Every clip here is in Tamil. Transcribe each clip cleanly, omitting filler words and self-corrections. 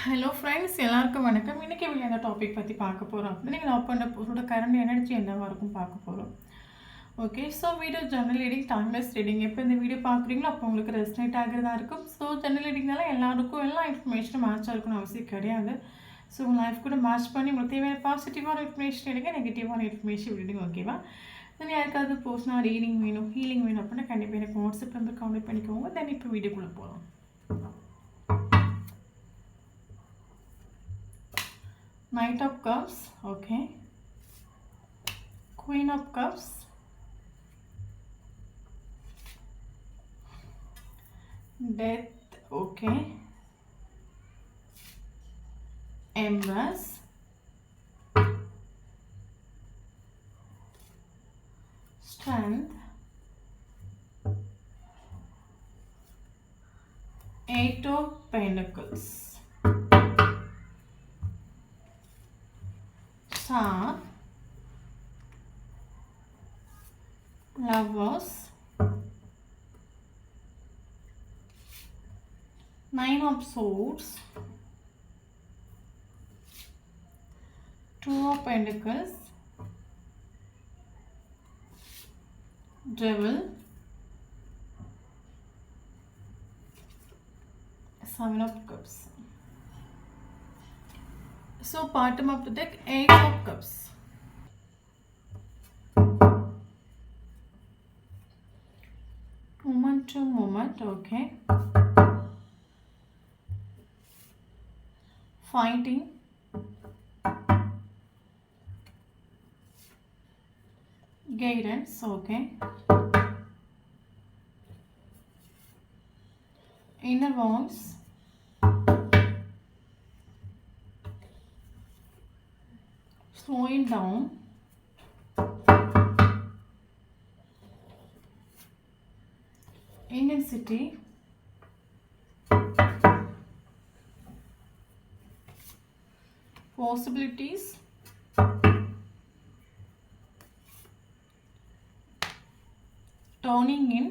ஹலோ ஃப்ரெண்ட்ஸ், எல்லாருக்கும் வணக்கம். இன்றைக்கி எந்த டாபிக் பற்றி பார்க்க போகிறோம் அப்படின்னா, நீங்கள் லவ் பண்ண பொருளோட கரண்ட் எனர்ஜி என்னவாக இருக்கும் பார்க்க போகிறோம். Okay, so video journal reading, timeless reading. எப்போ இந்த வீடியோ பார்க்குறீங்களோ அப்போ உங்களுக்கு ரெஸ்னேட் ஆகிறதா இருக்கும். ஸோ ஜெர்னல் ரீடிங்னால எல்லாருக்கும் எல்லா இன்ஃபர்மேஷனும் மேட்சாக இருக்கணும்னு அவசியம் கிடையாது. ஸோ உங்கள் லைஃப் கூட மேட்ச் பண்ணி உங்களுக்கு தேவையான பாசிட்டிவான இன்ஃபர்மேஷன் எடுங்க, நெகட்டிவான இன்ஃபர்மேஷன் ரீடிங். ஓகேவா? தென் யாருக்காவது பர்சனல் ரீடிங் வேணும், ஹீலிங் வேணும் அப்படின்னா கண்டிப்பாக எனக்கு வாட்ஸ்அப் நம்பர் கான்டெக்ட் பண்ணிக்கோங்க. தென் இப்போ வீடியோக்குள்ளே போகலாம். Knight of Cups, okay. Queen of Cups, Death, okay. Empress, Strength, Eight of Pentacles, Star, Lovers, Nine of Swords, Two of Pentacles, Devil, Seven of Cups. So bottom of the deck, Eight of Cups. Moment to moment, okay. Fighting, guidance, okay. Inner voice, slowing down, intensity, possibilities, turning in,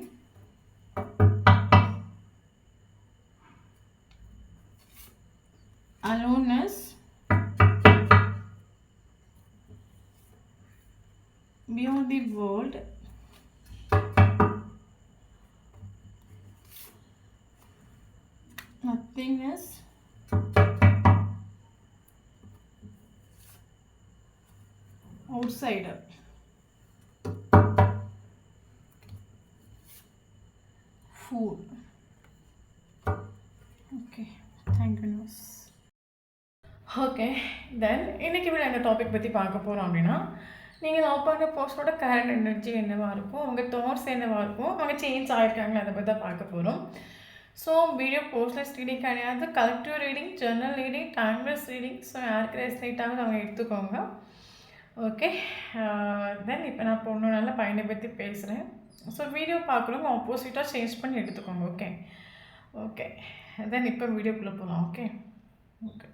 aloneness, beyond the world, nothingness, outsider. Fool. Okay, thank goodness. Okay, then இன்றைக்கி விட அந்த டாபிக் பற்றி பார்க்க போகிறோம் அப்படின்னா, நீங்கள் லவ் பண்ணுற பர்சனோட கரண்ட் எனர்ஜி என்னவாக இருக்கும், உங்கள் தாட்ஸ் என்னவாக இருக்கும், அவங்க சேஞ்ச் ஆகிருக்காங்களா, அதை பற்றி தான் பார்க்க போகிறோம். ஸோ வீடியோ போஸ்ட்லெஸ் ரீடிங் கிடையாது, collective reading, journal reading, timeless reading. So யாருக்கு ரெஸ்னேட் ஆகுது அவங்க எடுத்துக்கோங்க. ஓகே, தென் இப்போ நான் பொண்ணு நல்ல பையனை பற்றி பேசுகிறேன். ஸோ வீடியோ பார்க்குறவங்க ஆப்போசிட்டாக சேஞ்ச் பண்ணி எடுத்துக்கோங்க. ஓகே ஓகே, தென் இப்போ வீடியோக்குள்ளே போகலாம். ஓகே ஓகே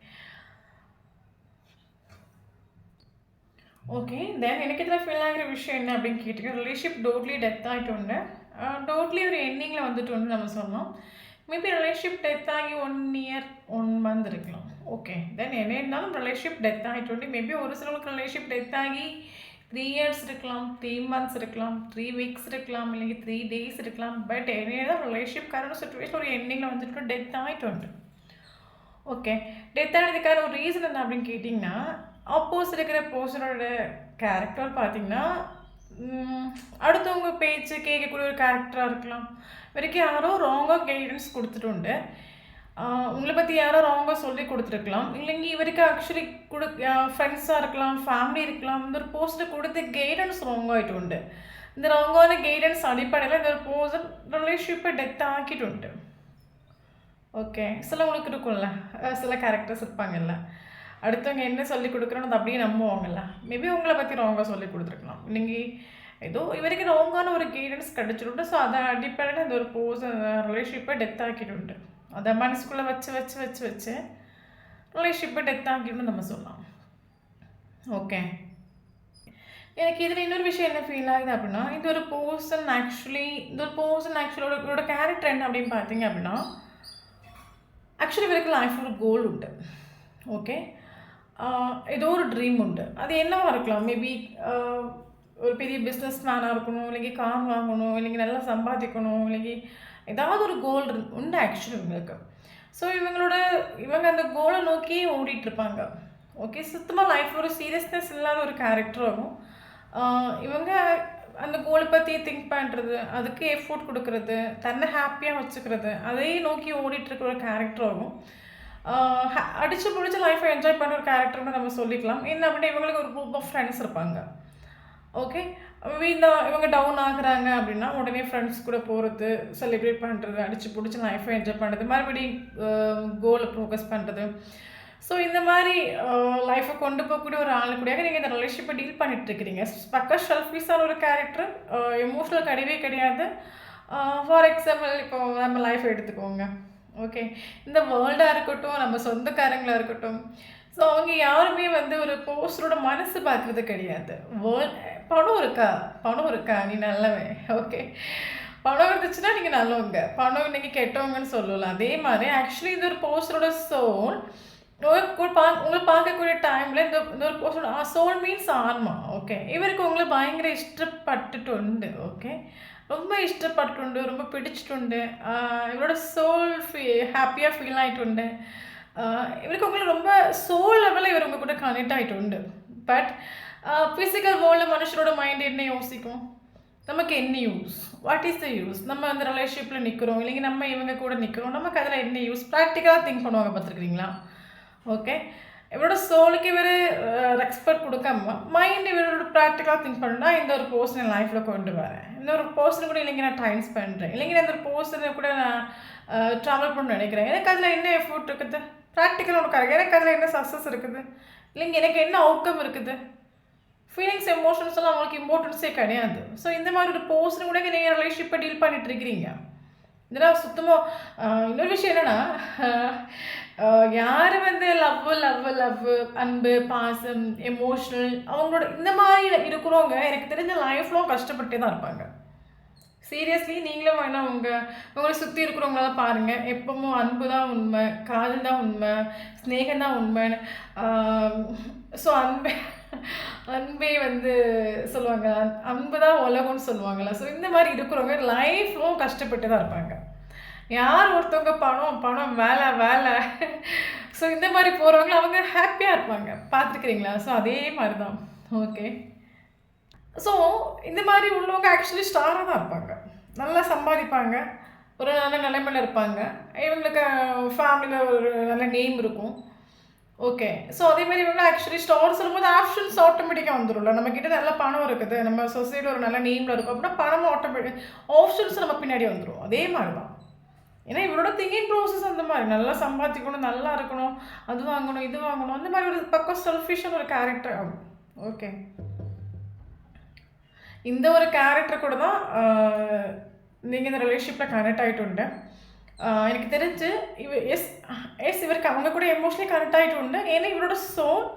ஓகே, தென் எனக்கு இதில் ஃபீல் ஆகிற விஷயம் என்ன அப்படின்னு கேட்டிங்கன்னா, ரிலேஷன்ஷிப் டோட்லி டெத் ஆகிட்டு உண்டு. டோட்லி ஒரு எண்டிங்கில் வந்துட்டு வந்து நம்ம சொல்லலாம். மேபி ரிலேஷன்ஷிப் டெத் ஆகி 1 இயர் 1 மந்த் இருக்கலாம். ஓகே, தென் என்ன இருந்தாலும் ரிலேஷன்ஷிப் டெத் ஆகிட்டு உண்டு. மேபி ஒரு சிலருக்கு ரிலேஷன்ஷிப் டெத் ஆகி 3 இயர்ஸ் இருக்கலாம், 3 மந்த்ஸ் இருக்கலாம், 3 வீக்ஸ் இருக்கலாம், இல்லைங்க 3 டேஸ் இருக்கலாம். பட் என்ன ரிலேஷன்ஷிப் கரண்ட் சுச்சுவேஷன் ஒரு எண்டிங்கில் வந்துட்டு டெத் ஆகிட்டு உண்டு. ஓகே, டெத் ஆனதுக்கான ஒரு ரீசன் என்ன அப்படின்னு கேட்டிங்கன்னா, ஆப்போசிட் இருக்கிற பர்சனோட கேரக்டர் பார்த்திங்கன்னா, அடுத்தவங்க பேச்சு கேட்கக்கூடிய ஒரு கேரக்டராக இருக்கலாம். வரைக்கும் யாரோ ராங்காக கைடன்ஸ் கொடுத்துட்டு உண்டு. உங்களை பற்றி யாரோ ராங்காக சொல்லி கொடுத்துருக்கலாம், இல்லைங்க இவருக்கு ஆக்சுவலி ஃப்ரெண்ட்ஸாக இருக்கலாம், ஃபேமிலி இருக்கலாம். இந்த ஒரு போஸ்ட்டில் கொடுத்த கைடன்ஸ் ராங்காகிட்டு உண்டு. இந்த ராங்கான கைடன்ஸ் அடிப்படையில் இந்த ஒரு பர்சன் ரிலேஷன்ஷிப்பை டெத் ஆக்கிட்டு உண்டு. ஓகே, சிலவங்களுக்கு இருக்கும்ல, சில கேரக்டர்ஸ் இருப்பாங்கல்ல, அடுத்தவங்க என்ன சொல்லி கொடுக்குறோன்னு அதை அப்படியே நம்புவாங்கல்ல. மேபி உங்களை பற்றி ராங்காக சொல்லி கொடுத்துருக்கலாம், நீங்கள் ஏதோ இவருக்கு ராங்கான ஒரு கைடன்ஸ் கிடச்சிட்டு. ஸோ அதை அடிப்படையில் இந்த ஒரு ரிலேஷன்ஷிப்பை டெத் ஆக்கிட்டு உண்டு. அதை மனசுக்குள்ளே வச்சு வச்சு வச்சு வச்சு ரிலேஷன்ஷிப்பை டெத் ஆக்கிட்டு நம்ம சொல்லலாம். ஓகே, எனக்கு இதில் இன்னொரு விஷயம் என்ன ஃபீல் ஆகுது அப்படின்னா, இந்த ஒரு பர்சன் ஆக்சுவலி கேரக்டர் என்ன அப்படின்னு பார்த்தீங்க அப்படின்னா, ஆக்சுவலி இவருக்கு லைஃப்பில் ஒரு கோல் உண்டு. ஓகே. ஏதோ ஒரு ட்ரீம் உண்டு. அது என்னவா இருக்கலாம்? மேபி ஒரு பெரிய பிஸ்னஸ் மேனாக இருக்கணும், இல்லைங்க கார் வாங்கணும், இல்லைங்க நல்லா சம்பாதிக்கணும், இல்லைங்க ஏதாவது ஒரு கோல் உண்டு ஆக்சுவலி இவங்களுக்கு. ஸோ இவங்க அந்த கோலை நோக்கி ஓடிட்டுருப்பாங்க. ஓகே. சுத்தமாக லைஃப்பில் ஒரு சீரியஸ்னஸ் இல்லாத ஒரு கேரக்டர் ஆகும். இவங்க அந்த கோலை பற்றி திங்க் பண்ணுறது, அதுக்கு எஃபோர்ட் கொடுக்கறது, தன்னை ஹாப்பியாக வச்சுக்கிறது, அதையே நோக்கி ஓடிட்டுருக்க ஒரு கேரக்டர் ஆகும். அடித்து பிடிச்சி லைஃப்பை என்ஜாய் பண்ணுற ஒரு கேரக்டர்னு நம்ம சொல்லிக்கலாம். என்ன அப்படின்னா இவங்களுக்கு ஒரு குரூப் ஆஃப் ஃப்ரெண்ட்ஸ் இருப்பாங்க. ஓகே. இவங்க டவுன் ஆகுறாங்க அப்படின்னா உடனே ஃப்ரெண்ட்ஸ் கூட போகிறது, செலிப்ரேட் பண்ணுறது, அடித்து பிடிச்சி லைஃப்பை என்ஜாய் பண்ணுறது, மறுபடியும் கோலை ஃபோக்கஸ் பண்ணுறது. ஸோ இந்த மாதிரி லைஃப்பை கொண்டு போகக்கூடிய ஒரு ஆள் கூடயாக நீங்கள் இந்த ரிலேஷன்ஷிப்பை டீல் பண்ணிட்டுருக்கிறீங்க. பக்கா செல்ஃபிஷான ஒரு கேரக்டர், எமோஷனல் கிடையவே கிடையாது. ஃபார் எக்ஸாம்பிள் இப்போ நம்ம லைஃப்பை எடுத்துக்கோங்க. ஓகே. இந்த வேர்ல்டாக இருக்கட்டும், நம்ம சொந்தக்காரங்களாக இருக்கட்டும், ஸோ அவங்க யாருமே வந்து ஒரு போஸ்டரோட மனசு பார்க்குறது கிடையாது. பணம் இருக்கா நீ நல்லவன். ஓகே. பணம் இருந்துச்சுன்னா நீங்கள் நல்லவங்க, பணம் நீங்கள் கெட்டவங்கன்னு சொல்லலாம். அதே மாதிரி ஆக்சுவலி இது ஒரு போஸ்டரோட சோல். உங்களை பார்க்கக்கூடிய டைமில் இந்த ஒரு போஸ்டரோட சோல் மீன்ஸ் ஆன்மா. ஓகே. இவருக்கு உங்களை பயங்கர இஷ்டப்பட்டுட்டு. ஓகே. ரொம்ப ഇഷ്ടപ്പെട്ടിട്ടുണ്ട്, ரொம்ப പിടിച്ചിട്ടുണ്ട്. ഇവരുടെ സോൾ ഹാപ്പിயாக ഫീൽ ആയിട്ടുണ്ട്. ഇവർക്ക് ഉங்களை ரொம்ப സോൾ ലെവലിൽ ഇവർ உங்க கூட கனெக்ட் ஆகிட்டு. பட் ஃபிசிக்கல் வேர்ல்டில் மனுஷனோட மைண்ட் என்ன யோசிக்கும்? நமக்கு என்ன use? What is the use? நம்ம அந்த ரிலேஷன்ஷிப்பில் நிற்கிறோம், இல்லைங்க நம்ம இவங்க கூட நிற்கிறோம், நமக்கு அதில் என்ன யூஸ்? ப்ராக்டிக்கலாக திங்க் பண்ணுவாங்க, பார்த்துருக்குறீங்களா? ஓகே. இவரோட சோலுக்கு இவர் ரெஸ்பெக்ட் கொடுக்காம மைண்ட் இவரோட ப்ராக்டிக்கலாக திங்க் பண்ணா இந்த ஒரு பர்சனை லைஃப்பில் கொண்டு வரேன், இந்த ஒரு பர்சனை கூட இல்லைங்க நான் டைம் ஸ்பெண்ட் பண்ணுறேன், இல்லைங்க இந்த ஒரு பர்சனை கூட நான் ட்ராவல் பண்ண நினைக்கிறேன், எனக்கு அதில் என்ன எஃபோர்ட் இருக்குது? ப்ராக்டிக்கலாக உனக்காக எனக்கு அதில் என்ன சக்ஸஸ் இருக்குது? இல்லைங்க எனக்கு என்ன அவுட்கம் இருக்குது? ஃபீலிங்ஸ், எமோஷன்ஸ் எல்லாம் அவங்களுக்கு இம்பார்ட்டன்ஸே கிடையாது. ஸோ இந்த மாதிரி ஒரு பர்சனை கூட நீங்கள் ரிலேஷன்ஷிப்பை டீல் பண்ணிட்டு இருக்கிறீங்க. இதெல்லாம் சுத்தமாக இன்னொரு விஷயம் என்னென்னா, யார் வந்து லவ் அன்பு, பாசம், எமோஷ்னல் அவங்களோட இந்த மாதிரி இருக்கிறவங்க எனக்கு தெரிஞ்ச லைஃப்லாம் கஷ்டப்பட்டே தான் இருப்பாங்க. சீரியஸ்லி நீங்களும் வேணால் உங்களை சுற்றி இருக்கிறவங்களாம் பாருங்கள். எப்பவும் அன்பு தான் உண்மை, காதல் தான் உண்மை, ஸ்நேகம் தான் உண்மைன்னு. ஸோ அன்பே வந்து சொல்லுவாங்க, அன்பு தான் உலகம்னு சொல்லுவாங்கள்ல. ஸோ இந்த மாதிரி இருக்கிறவங்க லைஃப்லும் கஷ்டப்பட்டு தான் இருப்பாங்க. யார் ஒருத்தவங்க பணம் வேலை ஸோ இந்த மாதிரி போகிறவங்க அவங்க ஹாப்பியாக இருப்பாங்க, பார்த்துருக்குறீங்களா? ஸோ அதே மாதிரி தான். ஓகே. ஸோ இந்த மாதிரி உள்ளவங்க ஆக்சுவலி ஸ்டாராக தான் இருப்பாங்க, நல்லா சம்பாதிப்பாங்க, ஒரு நல்ல நிலைமையில் இருப்பாங்க, இவங்களுக்கு ஃபேமிலியில் ஒரு நல்ல நேம் இருக்கும். ஓகே. ஸோ அதேமாதிரி இவங்க ஆக்சுவலி ஸ்டார் சொல்லும்போது ஆப்ஷன்ஸ் ஆட்டோமேட்டிக்காக வந்துடும்ல. நம்மக்கிட்ட நல்ல பணம் இருக்குது, நம்ம சொசைட்டியில் ஒரு நல்ல நேமில் இருக்கும் அப்படின்னா பணம் ஆப்ஷன்ஸ் நம்ம பின்னாடி வந்துடும். அதே மாதிரி தான். ஏன்னா இவரோட திங்கிங் ப்ரோசஸ் அந்த மாதிரி நல்லா சம்பாதிக்கணும், நல்லா இருக்கணும், அது வாங்கணும், இது வாங்கணும், அந்த மாதிரி ஒரு பக்கம் செல்ஃபிஷான ஒரு கேரக்டர் ஆகும். ஓகே. இந்த ஒரு கேரக்டர் கூட தான் நீங்கள் இந்த ரிலேஷன்ஷிப்பில் கனெக்ட் ஆகிட்டு. எனக்கு தெரிஞ்சு இவருக்கு அவங்க கூட எமோஷனலி கனெக்ட் ஆகிட்டு. ஏன்னா இவரோட சோல்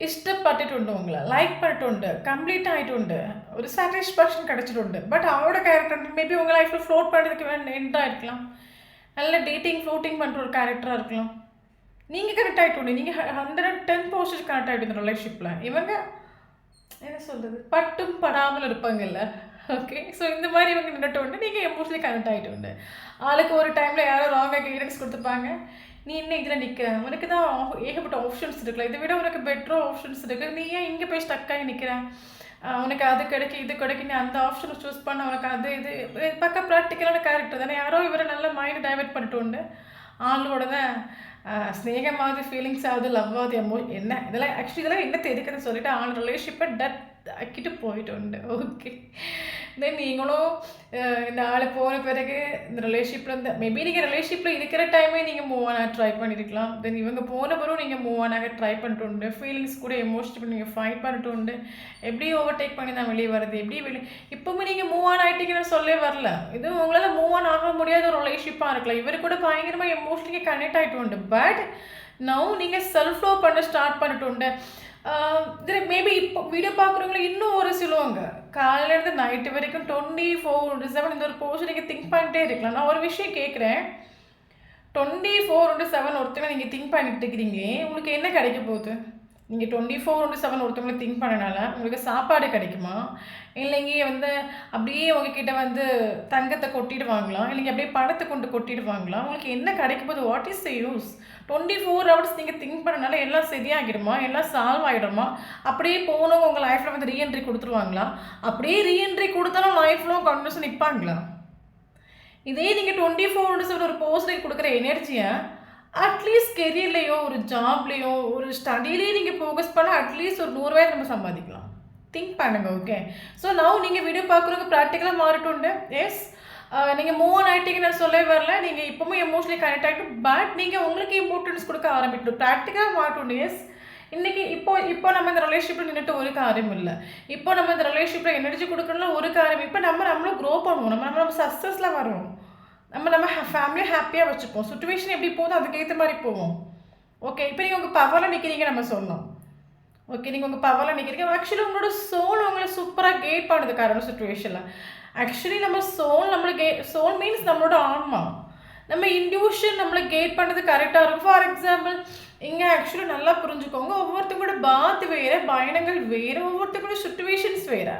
ഇഷ്ടപ്പെട്ടിട്ടുണ്ട്, உங்களை லைக் பண்ணிட்டு, கம்ப்ளீட் ஆகிட்டு, ஒரு சாட்டிஸ்ஃபேக்ஷன் கிடச்சிட்டு. பட் அவரோட கேரக்டர் மேபி உங்கள் லைஃப்பில் ஃப்ளோட் பண்ணுறதுக்கு எண்டாக இருக்கலாம், நல்ல டேட்டிங் ஃப்ளோட்டிங் பண்ணுற ஒரு கேரக்டராக இருக்கலாம். நீங்கள் கனெக்ட் ஆகிட்டு, நீங்கள் 110% கனெக்ட் ஆகிட்டு இந்த ரிலேஷன்ஷிப்பில். இவங்க என்ன சொல்கிறது, பட்டும் படாமல் இருப்பாங்கல்ல. ஓகே. ஸோ இந்த மாதிரி இவங்க நின்றுட்டு நீங்கள் எமோஷனலி கனெக்ட் ஆகிட்டு. ஆளுக்கு ஒரு டைமில் யாரோ ராங்காக கைடன்ஸ் கொடுத்துருப்பாங்க, நீ என்ன இதில் நிற்கிற, உனக்கு தான் ஏகப்பட்ட ஆப்ஷன்ஸ் இருக்குல்ல, இதை விட உனக்கு பெட்டர் ஆப்ஷன்ஸ் இருக்குது, நீ ஏன் இங்கே போய் ஸ்டக்காகி நிற்கிற, உனக்கு அது கிடைக்கும் இது கிடைக்கும், நீ அந்த ஆப்ஷனை சூஸ் பண்ண, உனக்கு அது இது பக்கம் ப்ராக்டிக்கலான கேரக்டர் தானே. யாரோ இவரை நல்ல மைண்ட் டைவெர்ட் பண்ணிட்டு ஆளோட தான் ஸ்நேகமாவது, ஃபீலிங்ஸ் ஆகுது, லவ் ஆகுது, என்ன இதெல்லாம் ஆக்சுவலி இதெல்லாம் என்ன தெரியுதுன்னு சொல்லிட்டு ஆள் ரிலேஷன்ஷிப்பை ஆக்கிட்டு போயிட்டு. ஓகே. தென் நீங்களும் இந்த ஆள் போன பிறகு இந்த ரிலேஷன்ஷிப்பில் மேபி நீங்கள் ரிலேஷன்ஷிப்பில் இருக்கிற டைமே நீங்கள் மூவ் ஆன ட்ரை பண்ணியிருக்கலாம். தென் இவங்க போன பிறகு நீங்கள் மூவ் ஆனாக ட்ரை பண்ணிட்டு, ஃபீலிங்ஸ் கூட எமோஷனல் நீங்கள் ஃபைட் பண்ணிட்டு, எப்படி ஓவர்டேக் பண்ணி தான் வெளியே வருது, எப்படி இப்போவுமே நீங்கள் மூவ் ஆன் ஆகிட்டீங்கன்னு சொல்லவே வரல. இது உங்களால் மூவ் ஆன் ஆக முடியாத ஒரு ரிலேஷன்ஷிப்பாக இருக்கலாம். இவர் கூட பயங்கரமாக எமோஷனலி கனெக்ட் ஆகிட்டு. பட் நவ் நீங்கள் செல்ஃப் லவ் பண்ண ஸ்டார்ட் பண்ணிட்டு. இதில் மேபி இப்போ வீடியோ பார்க்குறவங்கள இன்னும் ஒரு சிலவங்க காலையிலேருந்து நைட்டு வரைக்கும் 24/7 இந்த ஒரு போர்ஷன் நீங்கள் திங்க் பண்ணிட்டே இருக்கலாம். நான் ஒரு விஷயம் கேட்குறேன், 24/7 ஒருத்தவங்க நீங்கள் திங்க் பண்ணிட்டு இருக்கிறீங்களே, உங்களுக்கு என்ன கிடைக்க போகுது? நீங்கள் 24/7 ஒருத்தவங்களை திங்க் பண்ணனால உங்களுக்கு சாப்பாடு கிடைக்குமா? இல்லைங்க அப்படியே உங்ககிட்ட தங்கத்தை கொட்டிடுவாங்களா? இல்லைங்க அப்படியே பணத்தை கொண்டு கொட்டிடுவாங்களா? உங்களுக்கு என்ன கிடைக்க போகுது? What is the use? 24 hours நீங்கள் திங்க் பண்ணனால எல்லாம் சரியாகிடுமா? எல்லாம் சால்வ் ஆகிடுமா? அப்படியே போனவங்க உங்கள் லைஃப்பில் ரீஎன்ட்ரி கொடுத்துருவாங்களா? அப்படியே ரீஎன்ட்ரி கொடுத்தாலும் லைஃப்லாம் கண்டினியூஸ் நிற்பாங்களா? இதே நீங்கள் 24/7 ஒரு போஸ்டருக்கு கொடுக்குற எனர்ஜியை அட்லீஸ்ட் கெரியர்லேயோ ஒரு ஜாப்லேயோ ஒரு ஸ்டடிலேயே நீங்கள் ஃபோக்கஸ் பண்ணால் அட்லீஸ்ட் ஒரு 100 நம்ம சம்பாதிக்கலாம். திங்க் பண்ணுங்க. ஓகே, ஸோ நான் நீங்கள் வீடியோ பார்க்குறவங்க ப்ராக்டிக்கலாக மாறிட்டுண்டு. எஸ், நீங்கள் மூவ் ஆன் ஆகிட்டீங்கன்னு நான் சொல்லவே வரல. நீங்கள் இப்போவும் எமோஷனலி கனெக்ட் ஆகிட்டு, பட் நீங்கள் உங்களுக்கு இம்பார்ட்டன்ஸ் கொடுக்க ஆரம்பிக்கணும். ப்ராக்டிக்கலாக மாறிட்டுண்டு. எஸ், இன்றைக்கி இப்போ நம்ம இந்த ரிலேஷன்ஷிப்பில் நின்றுட்டு ஒரு காரியம் இல்லை. இப்போ நம்ம இந்த ரிலேஷன்ஷிப்பில் எனர்ஜி கொடுக்கணும்ல ஒரு காரியம். இப்போ நம்மளும் க்ரோ பண்ணுவோம். நம்ம சக்ஸஸில் வருவோம். நம்ம ஃபேமிலியை ஹாப்பியாக வச்சுப்போம். சுச்சுவேஷன் எப்படி போதும் அதுக்கேற்ற மாதிரி போவோம். ஓகே, இப்போ நீங்கள் உங்கள் பவரில் நிற்கிறீங்க நம்ம சொல்லணும். ஓகே, நீங்கள் உங்கள் பவரில் நிற்கிறீங்க. ஆக்சுவலி உங்களோட சோல் உங்களை சூப்பராக கேட் பண்ணுறது காரணம் சுச்சுவேஷனில். ஆக்சுவலி நம்ம சோல் மீன்ஸ் நம்மளோட ஆன்மா. நம்ம இன்ட்யூஷன் நம்மளை கேட் பண்ணது கரெக்டாக இருக்கும். ஃபார் எக்ஸாம்பிள், இங்கே ஆக்சுவலி நல்லா புரிஞ்சுக்கோங்க, ஒவ்வொருத்தங்களோட பாத் வேறு, பயணங்கள் வேறு, ஒவ்வொருத்தங்களோட சுச்சுவேஷன்ஸ் வேறு.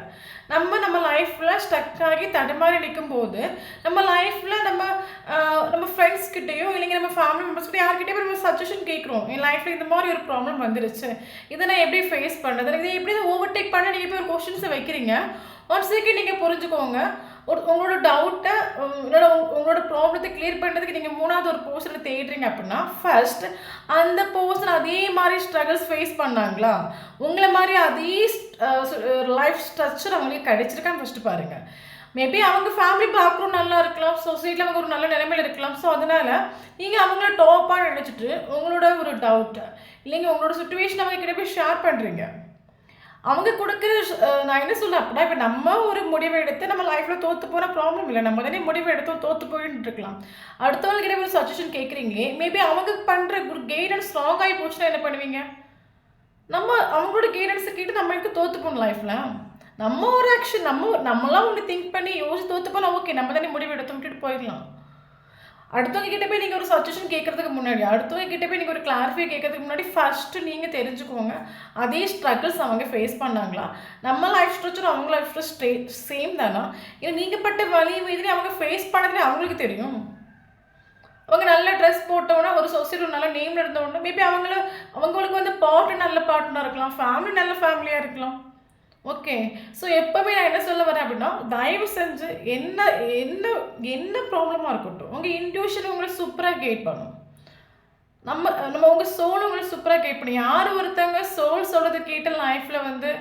நம்ம லைஃப்பில் ஸ்டக் ஆகி தடுமாறி நிற்கும் போது நம்ம லைஃப்பில் நம்ம ஃப்ரெண்ட்ஸ்கிட்டையோ இல்லைங்க நம்ம ஃபேமிலி மெம்பர்ஸ்கிட்ட யார்கிட்டயோ நம்ம சஜஷன் கேட்குறோம். என் லைஃப்பில் இந்த மாதிரி ஒரு ப்ராப்ளம் வந்துருச்சு, இதை நான் எப்படி ஃபேஸ் பண்ணுறது, இதை எப்படி ஓவர்டேக் பண்ண நீங்கள் போய் ஒரு கொஷின்ஸை வைக்கிறீங்க. ஒன் செகண்ட் நீங்கள் புரிஞ்சுக்கோங்க, உங்களோட டவுட்டை உங்களோட ப்ராப்ளத்தை கிளியர் பண்ணுறதுக்கு நீங்கள் 3வது ஒரு பர்சனை தேடுறீங்க அப்படின்னா, ஃபர்ஸ்ட் அந்த பர்சன் அதே மாதிரி ஸ்ட்ரகிள்ஸ் ஃபேஸ் பண்ணாங்களா, உங்களை மாதிரி அதே லைஃப் ஸ்ட்ரக்சர் அவங்களுக்கு கிடைச்சிருக்கான்னு ஃபஸ்ட்டு பாருங்கள். மேபி அவங்க ஃபேமிலி பேக்ரவுண்ட் நல்லா இருக்கலாம், சொசைட்டியில் அவங்க ஒரு நல்ல நிலைமையில் இருக்கலாம். ஸோ அதனால் நீங்கள் அவங்கள டாப்பாக நினச்சிட்டு உங்களோட ஒரு டவுட்டை இல்லைங்க உங்களோட சுச்சுவேஷன் அவங்க கிட்ட போய் ஷேர் பண்ணுறீங்க. அவங்க கொடுக்குற நான் என்ன சொல்ல அப்படின்னா, இப்போ நம்ம ஒரு முடிவை எடுத்து நம்ம லைஃப்பில் தோற்று போகிற ப்ராப்ளம் இல்லை. நம்ம தானே முடிவை எடுத்தோம் தோற்று போயிட்டு இருக்கலாம். அடுத்தவங்ககிட்ட ஒரு சஜஷன் கேட்குறீங்களே, மேபி அவங்க பண்ணுற ஒரு கைடன்ஸ் ஸ்ட்ராங் ஆகி போச்சுன்னா என்ன பண்ணுவீங்க? அவங்களோட கைடன்ஸை கேட்டு நம்மளுக்கு தோற்று போகணும் லைஃப்பில். நம்ம ஒரு ஆக்ஷன் நம்மளாம் ஒன்று திங்க் பண்ணி யோசிச்சு தோற்று போனால் ஓகே, நம்ம தானே முடிவு எடுத்து விட்டுட்டு போயிடலாம். அடுத்தவங்க கிட்ட போய் நீங்கள் ஒரு சஜஷன் கேட்கறதுக்கு முன்னாடி, அடுத்தவங்க கிட்ட போய் நீங்கள் ஒரு கிளாரிஃபை கேட்கறதுக்கு முன்னாடி ஃபஸ்ட்டு நீங்கள் தெரிஞ்சுக்கோங்க அதே ஸ்ட்ரகிள்ஸ் அவங்க ஃபேஸ் பண்ணாங்களா, நம்ம லைஃப் ஸ்ட்ரக்சர் அவங்க லைஃப் ஸ்ட்ரக்சர் சேம் தானா, இல்லை நீங்கள் பட்ட வலி மீதிலே அவங்க ஃபேஸ் பண்ணதுலேயே அவங்களுக்கு தெரியும். அவங்க நல்ல ட்ரெஸ் போட்டோன்னா ஒரு சொசைட்டி நல்ல நேம் இருந்தோன்னா மேபி அவங்களுக்கு பார்ட்னர் நல்ல பார்ட்னராக இருக்கலாம், ஃபேமிலி நல்ல ஃபேமிலியாக இருக்கலாம். ஓகே, ஸோ எப்போவுமே நான் என்ன சொல்ல வரேன் அப்படின்னா, தயவு செஞ்சு என்ன ப்ராப்ளமாக இருக்கட்டும் உங்கள் இன்ட்யூஷன் உங்களை சூப்பராக கைட் பண்ணும். நம்ம உங்கள் சோல் உங்களை சூப்பராக கைட் பண்ணி யார் ஒருத்தவங்க சோல் சொல்கிறது கேட்ட லைஃப்பில்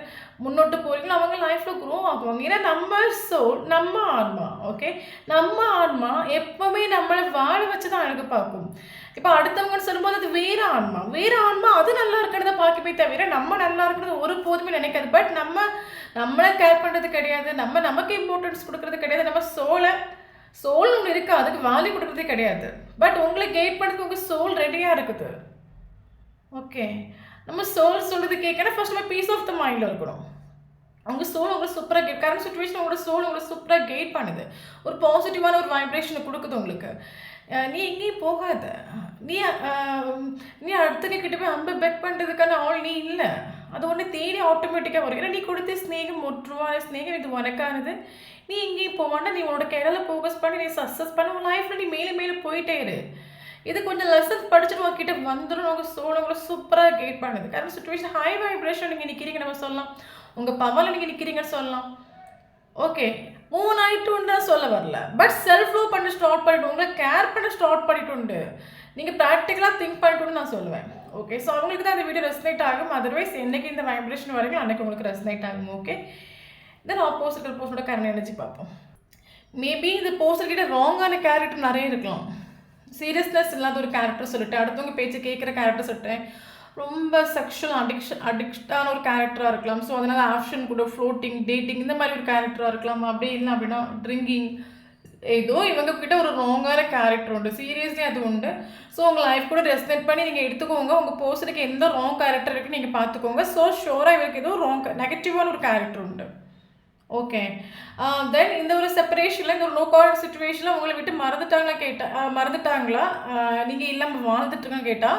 முன்னோட்டு போகிறீங்களோ அவங்க லைஃப்பில் க்ரோ ஆகுவாங்க. ஏன்னா நம்ம சோல் நம்ம ஆன்மா. ஓகே, நம்ம ஆன்மா எப்போவுமே நம்மளை வாழ வச்சு தான் அழகு பார்க்கும். இப்போ அடுத்தவங்கன்னு சொல்லும்போது அது வேறு ஆன்மா அது நல்லா இருக்கிறத பார்க்கவே தவிர நம்ம நல்லா இருக்கிறது ஒரு போதுமே நினைக்காது. பட் நம்மளை கேர் பண்ணுறது கிடையாது, நமக்கு இம்பார்ட்டன்ஸ் கொடுக்கறது கிடையாது. நம்ம சோல் ஒன்று இருக்குது, அதுக்கு வேல்யூ கொடுக்குறதே கிடையாது. பட் உங்களை கைட் பண்ணுறதுக்கு உங்கள் சோல் ரெடியாக இருக்குது. ஓகே, நம்ம சோல் சொல்கிறது கேட்கணும். ஃபர்ஸ்ட் நம்ம பீஸ் ஆஃப் த மைண்டில் இருக்கணும். உங்கள் சோல் உங்களை சூப்பராக கரண்ட் சுச்சுவேஷன் உங்களோட சோல் உங்களை சூப்பராக கைட் பண்ணுது, ஒரு பாசிட்டிவான ஒரு வைப்ரேஷனை கொடுக்குது உங்களுக்கு. நீ எங்கேயும் போகாத, நீ அடுத்தவங்க போய் அம்பை பெக் பண்ணுறதுக்கான ஆள் நீ இல்லை. அது ஒன்று தேடி ஆட்டோமேட்டிக்காக வரும். ஏன்னா நீ கொடுத்த ஸ்நேகம் ஒற்றுவா ஸ்நேகம் இது உனக்கானது. நீ எங்கேயும் போவான்னா நீ உன்னோட கேரளா ஃபோக்கஸ் பண்ணி நீ சக்ஸஸ் பண்ண உன் லைஃப்பில் நீ மேலே போயிட்டே இரு. இது கொஞ்சம் லெசன்ஸ் படிச்சுட்டு உங்ககிட்ட வந்துடும். உங்கள் சோல் உங்களை சூப்பராக கைட் பண்ணுது. காரணம் சுச்சுவேஷன் ஹை வைப்ரேஷன் நீங்கள் நிற்கிறீங்க நம்ம சொல்லலாம், உங்கள் பவரில் நீங்கள் நிற்கிறீங்கன்னு சொல்லலாம். ஓகே, மூவ் ஆகிட்டுன்னு தான் சொல்ல வரல, பட் செல்ஃப் லவ் பண்ண ஸ்டார்ட் பண்ணிட்டு உங்களை கேர் பண்ண ஸ்டார்ட் பண்ணிட்டு நீங்கள் ப்ராக்டிக்கலாக திங்க் பண்ணிட்டுன்னு நான் சொல்லுவேன். ஓகே, ஸோ அவங்களுக்கு தான் அந்த வீடியோ ரெஸ்னேட் ஆகும். அதர்வைஸ் என்றைக்கு இந்த வைப்ரேஷன் வரைக்கும் அன்றைக்கு உங்களுக்கு ரெஸ்னேட் ஆகும். ஓகே, தென் ஆப்போசிட்டோட கரண்ட் எனர்ஜி பார்ப்போம். மேபி இந்த போஸ்டர்கிட்ட ராங்கான கேரக்டர் நிறைய இருக்கலாம். சீரியஸ்னஸ் இல்லாத ஒரு கேரக்டர் சொல்லிட்டு, அடுத்தவங்க பேச்சு கேட்குற கேரக்டர் சொல்லிட்டு, ரொம்ப செக்ஷுவல் அடிக்டான ஒரு கேரக்டராக இருக்கலாம். ஸோ அதனால் ஆப்ஷன் கூட ஃப்ளோட்டிங் டேட்டிங் இந்த மாதிரி ஒரு கேரக்டராக இருக்கலாம். அப்படி இல்லை அப்படின்னா ட்ரிங்கிங், ஏதோ இவங்க கிட்ட ஒரு ராங்கான கேரக்டர் உண்டு, சீரியஸ்லி அது உண்டு. ஸோ உங்கள் லைஃப் கூட ரெஸ்பெக்ட் பண்ணி நீங்கள் எடுத்துக்கோங்க. உங்கள் பர்சனுக்கு எந்த ராங் கேரக்டர் இருக்குன்னு நீங்கள் பார்த்துக்கோங்க. ஸோ ஷோராக இவருக்கு ஏதோ ராங் நெகட்டிவான ஒரு கேரக்டர் உண்டு. ஓகே. தென் இந்த ஒரு செப்பரேஷன்ல, இந்த ஒரு நோ கால் சிச்சுவேஷன்ல உங்கள விட்டு மறந்துட்டாங்களா? நீங்க இல்லாம வாழ்ந்துட்டுருக்கன்னு கேட்டா,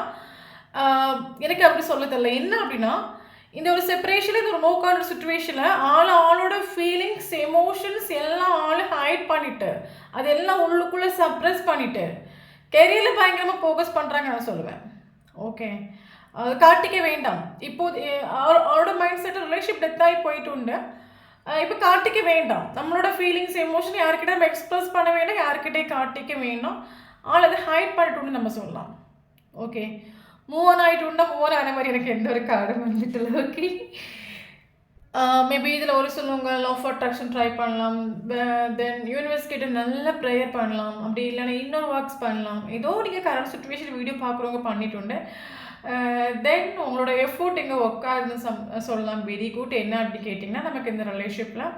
அ எனக்கு அப்படி சொல்ல தெரியல. என்ன அப்படின்னா, இந்த ஒரு செப்பரேஷன்ல, இந்த ஒரு நோ கால் சிச்சுவேஷன்ல ஆளோட ஃபீலிங்ஸ், எமோஷன்ஸ் எல்லாம் ஹைட் பண்ணிட்டு, அதெல்லாம் உள்ளுக்குள்ள சப்ரஸ் பண்ணிட்டு, கெரியர்ல பயங்கரமா ஃபோக்கஸ் பண்றாங்கன்னு நான் சொல்லுவேன். ஓகே. அது காட்டிக்க வேண்டாம். இப்போது அவரோட மைண்ட் செட் ரிலேஷன்ஷிப் டெத் ஆகி போயிட்டு உண்டு. இப்போ காட்டிக்க வேண்டாம். நம்மளோட ஃபீலிங்ஸ், எமோஷன் யார்கிட்ட நம்ம எக்ஸ்பிரஸ் பண்ண வேண்டாம், யார்கிட்டயும் காட்டிக்க வேண்டாம். அதை ஹைட் பண்ணிட்டுன்னு நம்ம சொல்லலாம். ஓகே. மூவ் ஆன் ஆகிட்டுன்னா மூவ் ஆன் ஆன மாதிரி எனக்கு எந்த ஒரு கார்டும் வந்துட்டுல. ஓகே. மேபி இதில் ஒரு சிலவங்க லா ஆஃப் அட்ராக்ஷன் ட்ரை பண்ணலாம். தென் யூனிவர்ஸ் கிட்ட நல்ல ப்ரேயர் பண்ணலாம். அப்படி இல்லைன்னா இன்னொரு ஒர்க்ஸ் பண்ணலாம். ஏதோ நீங்கள் கரண்ட் சுச்சுவேஷன் வீடியோ பார்க்குறவங்க பண்ணிட்டுண்டு. தென் உங்களோட எஃபோர்ட் எங்கே ஒர்க் ஆகுதுன்னு சொல்லலாம். Very good. என்ன அப்படி கேட்டிங்கன்னா, நமக்கு இந்த ரிலேஷன்ஷிப்பில்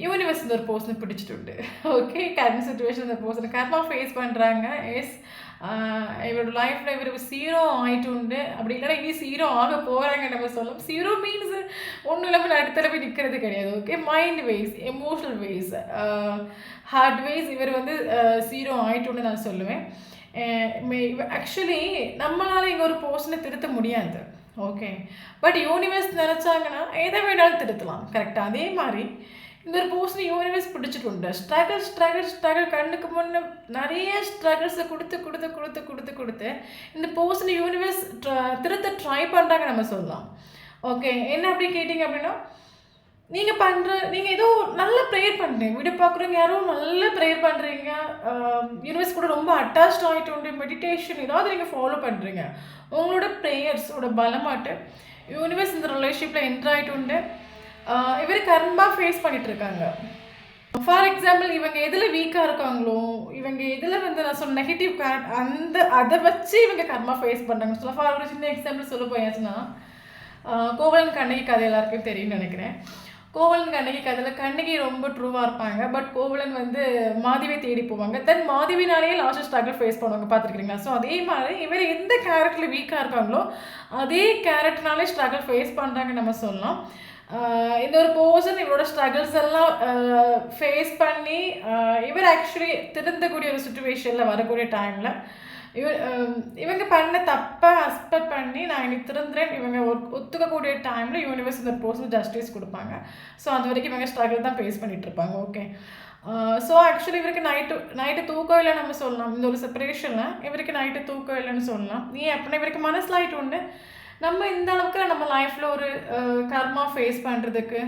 யூனிவர்ஸ் இந்த ஒரு பர்சனை பிடிச்சிட்டு. ஓகே. கரண்ட் சுச்சுவேஷன் இந்த பர்சனை கர்மா ஃபேஸ் பண்ணுறாங்க. எஸ், இவரோட லைஃப்பில் இவர் ஜீரோ ஆகிட்டு உண்டு. அப்படி இல்லைன்னா இனி ஜீரோ ஆக போகிறாங்க நம்ம சொல்லலாம். ஜீரோ மீன்ஸ் ஒன்றும் இல்லாமல் நடுத்தர போய் நிற்கிறது கிடையாது. Okay. Mind wise, emotional wise, heart wise இவர் ஜீரோ ஆகிட்டுன்னு நான் சொல்லுவேன். ஆக்சுவலி நம்மளால் இங்கே ஒரு பர்சனை திருத்த முடியாது. ஓகே. பட் யூனிவர்ஸ் நினச்சாங்கன்னா எதை வேணாலும் திருத்தலாம். கரெக்டாக. அதே மாதிரி இந்த ஒரு பர்சனை யூனிவர்ஸ் பிடிச்சிட்டு உண்டு. ஸ்ட்ரகிள் கண்ணுக்கு முன்னே நிறைய ஸ்ட்ரகிள்ஸை கொடுத்து இந்த பர்சனை யூனிவர்ஸ் திருத்த ட்ரை பண்ணுறாங்க நம்ம சொல்லலாம். ஓகே. என்ன அப்படி கேட்டிங்க அப்படின்னா, நீங்கள் ஏதோ நல்ல ப்ரேயர் பண்ணுறீங்க, வீடியோ பார்க்குறவங்க யாரோ நல்ல ப்ரேயர் பண்ணுறீங்க, யூனிவர்ஸ் கூட ரொம்ப அட்டாச்ட் ஆகிட்டு உண்டு, மெடிடேஷன் ஏதாவது நீங்கள் ஃபாலோ பண்ணுறீங்க. உங்களோட ப்ரேயர்ஸோட பலமாட்டு யூனிவர்ஸ் இந்த ரிலேஷன்ஷிப்பில் என்ட்ரு ஆகிட்டு உண்டு. இவர் கர்மா ஃபேஸ் பண்ணிட்டு இருக்காங்க. ஃபார் எக்ஸாம்பிள், இவங்க எதில் வீக்காக இருக்காங்களோ, இவங்க எதில் நான் சொன்ன நெகட்டிவ் அதை வச்சு இவங்க கர்மா ஃபேஸ் பண்ணுறாங்க சொல்ல. ஃபார் ஒரு சின்ன எக்ஸாம்பிள் சொல்ல போயாச்சுன்னா, கோவலன் கண்ணகி கதை எல்லாருக்கும் தெரியும்னு நினைக்கிறேன். கோவலன் கண்ணகி கதையில் கண்ணகி ரொம்ப ட்ரூவாக இருப்பாங்க. பட் கோவலன் மாதவியை தேடி போவாங்க. தென் மாதவினாலேயே லாஸ்ட் ஸ்ட்ரகிள் ஃபேஸ் பண்ணுவாங்க. பார்த்துருக்கீங்களா? ஸோ அதே மாதிரி இவர் எந்த கேரக்டரில் வீக்காக இருக்காங்களோ அதே கேரக்டர்னாலே ஸ்ட்ரகிள் ஃபேஸ் பண்ணுறாங்கன்னு நம்ம சொல்லலாம். இந்த ஒரு பர்சன் இவரோட ஸ்ட்ரகிள்ஸ் எல்லாம் ஃபேஸ் பண்ணி இவர் ஆக்சுவலி திருந்தக்கூடிய ஒரு சுச்சுவேஷனில் வரக்கூடிய டைமில் இவங்க பண்ண தப்பை அக்செப்ட் பண்ணி நான் இன்னைக்கு திருந்துறேன் இவங்க ஒத்துக்கக்கூடிய டைமில் யூனிவர்ஸ் இந்த பர்சன் ஜஸ்டிஸ் கொடுப்பாங்க. ஸோ அது வரைக்கும் இவங்க ஸ்ட்ரகிள் தான் ஃபேஸ் பண்ணிட்டு இருப்பாங்க. ஓகே. ஸோ ஆக்சுவலி இவருக்கு நைட்டு தூக்கம் இல்லைன்னு நம்ம சொல்லலாம். இந்த ஒரு செப்பரேஷனில் இவருக்கு நைட்டு தூக்கம் இல்லைன்னு சொல்லலாம். அப்படின்னா இவருக்கு மனசில் ஆகிட்டு உண்டு, நம்ம இந்த அளவுக்கு நம்ம லைஃப்பில் ஒரு கர்மா ஃபேஸ் பண்ணுறதுக்கு,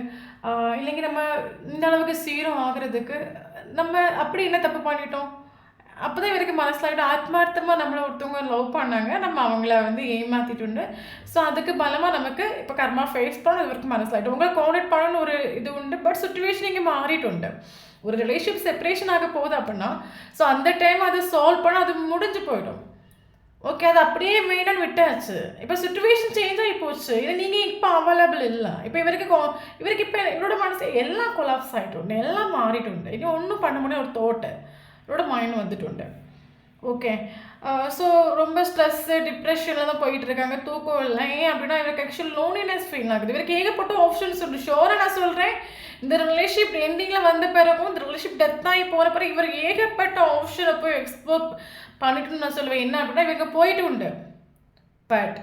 இல்லைங்க நம்ம இந்த அளவுக்கு சீரம் ஆகிறதுக்கு நம்ம அப்படி என்ன தப்பு பண்ணிட்டோம். அப்போ தான் இவருக்கு மனசில் ஆத்மார்த்தமாக நம்மளை ஒருத்தவங்க லவ் பண்ணாங்க, நம்ம அவங்கள ஏமாற்றிட்டு உண்டு. ஸோ அதுக்கு பலமாக நமக்கு இப்போ கர்மா ஃபேஸ் பண்ண இவருக்கு மனசில் உங்களை கான்டாக்ட் பண்ணணும்னு ஒரு இது உண்டு. பட் சுச்சுவேஷன் இங்கே மாறிட்டு உண்டு. ஒரு ரிலேஷன்ஷிப் செப்பரேஷன் ஆக போகுது அப்படின்னா, ஸோ அந்த டைம் அதை சால்வ் பண்ண அது முடிஞ்சு போயிடும். ஓகே. அது அப்படியே வேணும்னு விட்டாச்சு. இப்போ சுச்சுவேஷன் சேஞ்ச் ஆகி போச்சு. இல்லை நீங்கள் இப்போ அவைலபிள் இல்லை. இப்போ இவருக்கு இப்போ இவரோட மனசு எல்லாம் கொலாப்ஸ் ஆகிட்டு உண்டு, எல்லாம் மாறிட்டு உண்டு. இனி ஒன்றும் பண்ண முடியாது. ஒரு தோட்டை இவரோட மைண்ட் வந்துட்டு உண்டு. ஓகே. ஸோ ரொம்ப ஸ்ட்ரெஸ்ஸு, டிப்ரெஷனில் தான் போயிட்டு இருக்காங்க. தூக்கம் இல்லை. ஏன் அப்படின்னா இவருக்கு ஆக்சுவல் லோன்லினஸ் ஃபீல் ஆகுது. இவருக்கு ஏகப்பட்ட ஆப்ஷன்ஸ் உண்டு. ஷோராக நான் சொல்கிறேன், இந்த ரிலேஷன்ஷிப் எண்டிங்கில் வந்த பிறகும், இந்த ரிலேஷன்ஷிப் டெத் ஆகி போகிற பிறகு இவர் ஏகப்பட்ட ஆப்ஷனை போய் எக்ஸ்ப்ளோர் பண்ணிட்டுன்னு நான் சொல்லுவேன். என்ன அப்படின்னா இவங்க போயிட்டு உண்டு. பட்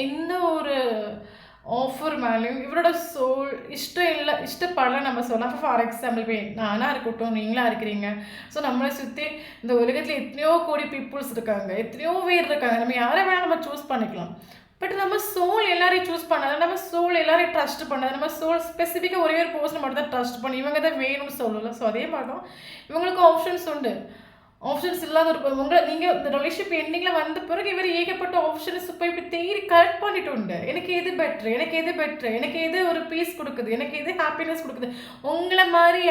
எந்த ஒரு ஆஃபர் மேலேயும் இவரோட சோல் இஷ்டப்படலை நம்ம சொல்லலாம். ஃபார் எக்ஸாம்பிள் இப்போ நானாக இருக்கட்டும், நீங்களாக இருக்கிறீங்க. ஸோ நம்மளை சுற்றி இந்த உலகத்தில் எத்தனையோ கோடி பீப்புள்ஸ் இருக்காங்க, எத்தனையோ பேர் இருக்காங்க. நம்ம யாரை வேணால் நம்ம சூஸ் பண்ணிக்கலாம். பட் நம்ம சோல் எல்லாரையும் சூஸ் பண்ணாது, நம்ம சோல் எல்லாரையும் ட்ரஸ்ட் பண்ணாது. நம்ம சோல் ஸ்பெசிஃபிக்காக ஒரே ஒரு பர்சனை மட்டும் தான் ட்ரஸ்ட் பண்ணி இவங்க தான் வேணும்னு சொல்லலை. ஸோ அதே மாதிரி தான் இவங்களுக்கு ஆப்ஷன்ஸ் உண்டு. ஆப்ஷன்ஸ் இல்லாத ஒரு நீங்கள் இந்த ரிலேஷன்ஷிப் எண்டிங்கில் வந்த பிறகு இவர் ஏகப்பட்ட ஆப்ஷன்ஸ் இப்போ இப்படி தேடி கரெக்ட் பண்ணிட்டு உண்டு. எனக்கு எது பெட்ரு, எனக்கு எது ஒரு பீஸ் கொடுக்குது, எனக்கு எது ஹாப்பினஸ் கொடுக்குது, உங்களை மாதிரி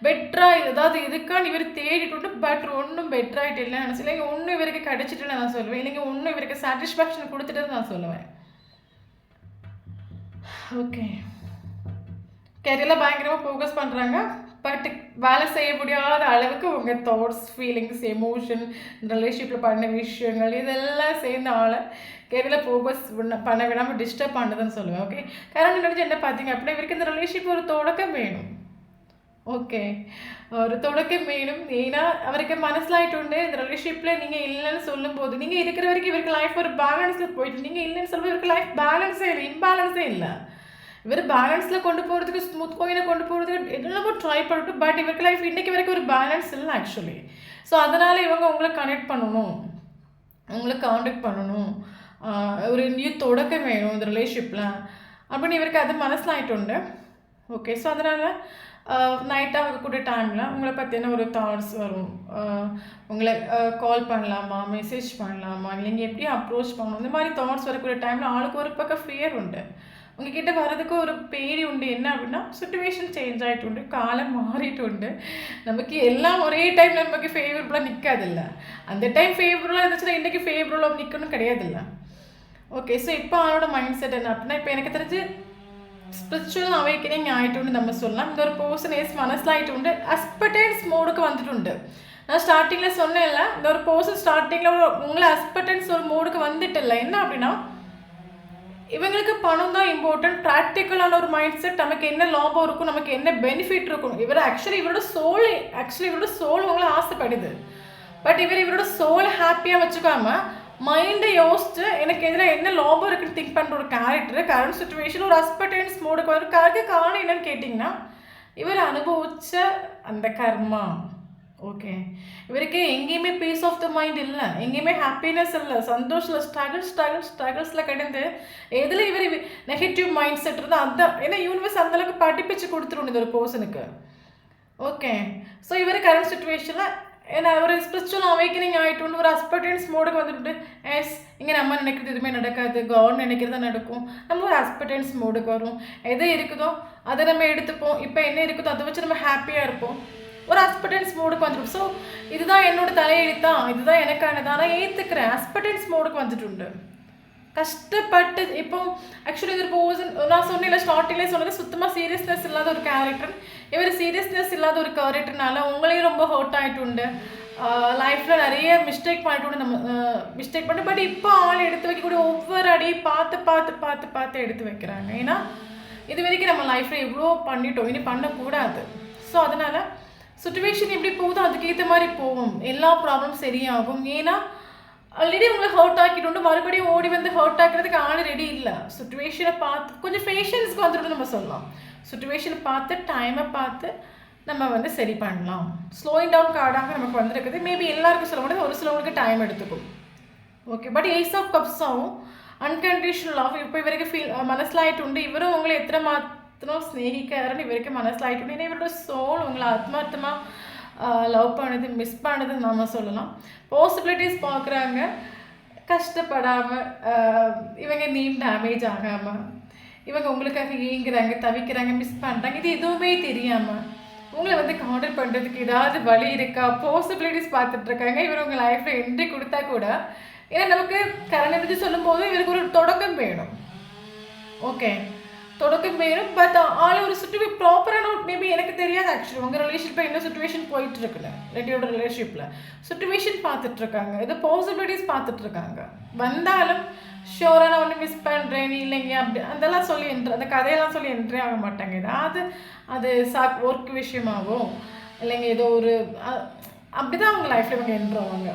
பெட்டராக ஏதாவது இதுக்கான்னு இவர் தேடிட்டு உண்டு. பட் ஒன்றும் பெட்டராகிட்டு இல்லைன்னு நினச்சி, இல்லைங்க ஒன்றும் இவருக்கு கிடைச்சிட்டு நான் சொல்லுவேன், இல்லைங்க ஒன்றும் இவருக்கு சாட்டிஸ்ஃபேக்ஷன் கொடுத்துட்டு நான் சொல்லுவேன். ஓகே. கெரியரில் பயங்கரமாக ஃபோக்கஸ் பண்ணுறாங்க. பட் வேலை செய்ய முடியாத அளவுக்கு உங்கள் தாட்ஸ், ஃபீலிங்ஸ், எமோஷன், ரிலேஷன்ஷிப்பில் பண்ண விஷயங்கள் இதெல்லாம் சேர்ந்த ஆளை கேரியரில் ஃபோக்கஸ் பண்ண விடாமல் டிஸ்டர்ப் பண்ணுதுன்னு சொல்லுவேன். ஓகே, கரண்ட் எனர்ஜி என்ன பார்த்தீங்க அப்படின்னா இவருக்கு இந்த ரிலேஷன்ஷிப் ஒரு தொடக்கம் வேணும். ஓகே, ஒரு தொடக்கம் வேணும். ஏன்னா அவருக்கு മനസ്സിലായിട്ടുണ്ട് இந்த ரிலேஷன்ஷிப்பில் நீங்கள் இல்லைன்னு சொல்லும்போது நீங்கள் இருக்கிற வரைக்கும் இவருக்கு லைஃப் ஒரு பேலன்ஸில் போயிட்டு நீங்கள் இல்லைன்னு சொல்லும்போது இவருக்கு லைஃப் பேலன்ஸே இல்லை, இம்பேலன்ஸே இல்லை. இவர் பேலன்ஸில் கொண்டு போகிறதுக்கு ஸ்மூத் கோயினை கொண்டு போகிறதுக்கு என்னென்னமோ ட்ரை பண்ணிட்டு பட் இவருக்கு லைஃப் இன்றைக்கி வரைக்கும் ஒரு பேலன்ஸ் இல்லை ஆக்சுவலி. ஸோ அதனால் இவங்க உங்களை கனெக்ட் பண்ணணும், உங்களை காண்டாக்ட் பண்ணணும், ஒரு நியூ தொடக்கம் வேணும் இந்த ரிலேஷன்ஷிப்பில் அப்படின்னு இவருக்கு அது മനസ്സിലായിട്ടുണ്ട്. ஓகே, ஸோ அதனால் நைட்டாக ஆகக்கூடிய டைமில் உங்களை பற்றின ஒரு தாட்ஸ் வரும். உங்களை கால் பண்ணலாமா, மெசேஜ் பண்ணலாமா, நீங்கள் எப்படி அப்ரோச் பண்ணணும், இந்த மாதிரி தாட்ஸ் வரக்கூடிய டைமில் ஆளுக்கு ஒரு பக்கம் ஃபியர் உண்டு, உங்ககிட்ட வர்றதுக்கு ஒரு பேடி உண்டு. என்ன அப்படின்னா சுச்சுவேஷன் சேஞ்ச் ஆகிட்டு, காலம் மாறிட்டு, நமக்கு எல்லாம் ஒரே டைம் நமக்கு ஃபேவரபுளாக நிற்காதில்ல. அந்த டைம் ஃபேவரபுளாக இருந்துச்சுன்னா இன்றைக்கி ஃபேவரபுளாக நிற்கணும் கிடையாதுல்ல. ஓகே, ஸோ இப்போ அவனோட மைண்ட் செட் என்ன அப்படின்னா இப்போ எனக்கு தெரிஞ்சு ஸ்பிரிச்சுவல் அவேக்கனிங் ஆகிட்டு நம்ம சொல்லலாம். இந்த ஒரு பர்சன் മനസ്സിലായിട്ടുണ്ട്, அஸ்பெக்டன்ஸ் மோடுக்கு வந்துட்டு. நான் ஸ்டார்டிங்கில் சொன்னேன்ல, இந்த ஒரு பர்சன் ஸ்டார்டிங்கில் உங்களை அஸ்பெக்டன்ஸ் ஒரு மோடுக்கு வந்துட்டு. என்ன அப்படின்னா இவங்களுக்கு பணம் தான் இம்பார்ட்டன்ட், ப்ராக்டிக்கலான ஒரு மைண்ட் செட், நமக்கு என்ன லாபம் இருக்கும், நமக்கு என்ன பெனிஃபிட் இருக்கும். இவரோட சோல் உங்களை ஆசைப்படுது. பட் இவரோட சோலை ஹாப்பியாக வச்சுக்காம மைண்டை யோசிச்சு எனக்கு எதில் என்ன லாபம் இருக்குன்னு திங்க் பண்ணுற ஒரு கேரக்டர் கரண்ட் சுச்சுவேஷன் ஒரு அஸ்பெக்டன்ஸ் மோடுக்கு வந்து காரணம் என்னன்னு கேட்டிங்கன்னா இவர் அனுபவிச்ச அந்த கர்மா. ஓகே, இவருக்கு எங்கேயுமே பீஸ் ஆஃப் த மைண்ட் இல்லை, எங்கேயுமே ஹாப்பினஸ் இல்லை, சந்தோஷத்தில் ஸ்ட்ரகிள்ஸில் கிடந்து எதில் இவர் நெகட்டிவ் மைண்ட் செட் இருந்தால் அதுதான். ஏன்னா யூனிவர்ஸ் அந்தளவுக்கு படிப்பிச்சு கொடுத்துருணும் இந்த ஒரு பர்சனுக்கு. ஓகே, ஸோ இவர் கரண்ட் சுச்சுவேஷனில் ஏன்னா ஒரு ஸ்பிரிச்சுவல் அவேக்கனிங் ஆகிட்டு ஒரு அஸ்பெக்டன்ஸ் மோடுக்கு வந்துட்டு இங்கே நம்ம நினைக்கிறது எதுவுமே நடக்காது, காட் நினைக்கிறது தான் நடக்கும், நம்ம ஒரு அஸ்பெக்டன்ஸ் மோடுக்கு வரும். எது இருக்குதோ அதை நம்ம எடுத்துப்போம், இப்போ என்ன இருக்குதோ அதை வச்சு நம்ம ஹாப்பியாக இருப்போம், ஒரு அஸ்பெக்டன்ஸ் மோடுக்கு வந்துடும். ஸோ இதுதான் என்னோட தலையெழுத்தான், இதுதான் எனக்கானதான் நான் ஏற்றுக்கிறேன், அஸ்பெக்டன்ஸ் மோடுக்கு வந்துட்டு கஷ்டப்பட்டு. இப்போ ஆக்சுவலி இது பர்சன் நான் சொன்னேன் ஸ்டார்டிங்லேயே சொன்னது சுத்தமாக சீரியஸ்னஸ் இல்லாத ஒரு கேரக்டர். இவர் சீரியஸ்னஸ் இல்லாத ஒரு கேரக்டர்னால உங்களையும் ரொம்ப ஹர்ட் ஆகிட்டு லைஃப்பில் நிறைய மிஸ்டேக் பண்ணிட்டு நம்ம மிஸ்டேக் பண்ணி. பட் இப்போ ஆள் எடுத்து வைக்கக்கூடிய ஒவ்வொரு அடியும் பார்த்து எடுத்து வைக்கிறாங்க. ஏன்னா இது வரைக்கும் நம்ம லைஃப்பில் எவ்வளோ பண்ணிட்டோம், இனி பண்ணக்கூடாது. ஸோ அதனால் சுச்சுவேஷன் எப்படி போகுதோ அதுக்கேற்ற மாதிரி போகும், எல்லா ப்ராப்ளம் சரியாகும். ஏன்னா ஆல்ரெடி உங்களை ஹர்ட் ஆக்கிட்டு மறுபடியும் ஓடி வந்து ஹர்ட் ஆக்கிறதுக்கு ஆள் ரெடி இல்லை. சுச்சுவேஷனை பார்த்து கொஞ்சம் பேஷன்ஸ்க்கு வந்துட்டு நம்ம சொல்லலாம். சுச்சுவேஷனை பார்த்து டைமை பார்த்து நம்ம வந்து சரி பண்ணலாம். ஸ்லோயிங் டவுன் கார்டாக நமக்கு வந்துருக்குது. மேபி எல்லாருக்கும் சொல்ல முடியாது, ஒரு சிலவங்களுக்கு டைம் எடுத்துக்கும். ஓகே, பட் ஏஸ் ஆஃப் கப்ஸாகவும் அன்கண்டிஷனல் லவ் இப்போ இவருக்கு മനസ്സിലായിട്ടുണ്ട്. இவரும் உங்களை எத்தனை மாத்திரம் ஸ்நேகிக்காருன்னு இவருக்கு മനസ്സിലായിട്ടുണ്ട്. ஏன்னா இவரோட சோல் உங்களை ஆத்மார்த்தமாக லவ் பண்ணது மிஸ் பண்ணது நம்ம சொல்லலாம். பாசிபிலிட்டிஸ் பார்க்குறாங்க, கஷ்டப்படாமல், இவங்க நீம் டேமேஜ் ஆகாமல், இவங்க உங்களுக்காக ஏங்குறாங்க, தவிக்கிறாங்க, மிஸ் பண்ணுறாங்க. இது எதுவுமே தெரியாமல் உங்களை வந்து காண்டக்ட் பண்ணுறதுக்கு ஏதாவது வழி இருக்கா, பாசிபிலிட்டிஸ் பார்த்துட்ருக்காங்க. இவர் உங்கள் லைஃப்பில் என்ட்ரி கொடுத்தா கூட, ஏன்னா நமக்கு கரண்ட் எனர்ஜி சொல்லும்போது இவருக்கு ஒரு தொடக்கம் வேணும். ஓகே, தொடக்கம் வேணும். பட் ஆள் ஒரு ப்ராப்பரான மேபி எனக்கு தெரியாது ஆக்சுவலி உங்கள் ரிலேஷன்ஷிப்பில் என்ன சுச்சுவேஷன் போயிட்டு இருக்குல்ல, ரெண்டியோட ரிலேஷன்ஷிப்பில் சுச்சுவேஷன் பார்த்துட்ருக்காங்க, இது பாசிபிலிட்டிஸ் பார்த்துட்ருக்காங்க. வந்தாலும் ஷோராக நான் ஒன்று மிஸ் பண்ணுறேன் இல்லைங்க அப்படி அதெல்லாம் சொல்லி அந்த கதையெல்லாம் சொல்லி என்ட்ரி ஆக மாட்டாங்க. ஏதாவது அது ஒர்க் விஷயமாகவோ இல்லைங்க ஏதோ ஒரு அப்படி தான் அவங்க லைஃப்பில் இவங்க என்ட்ரு ஆவாங்க.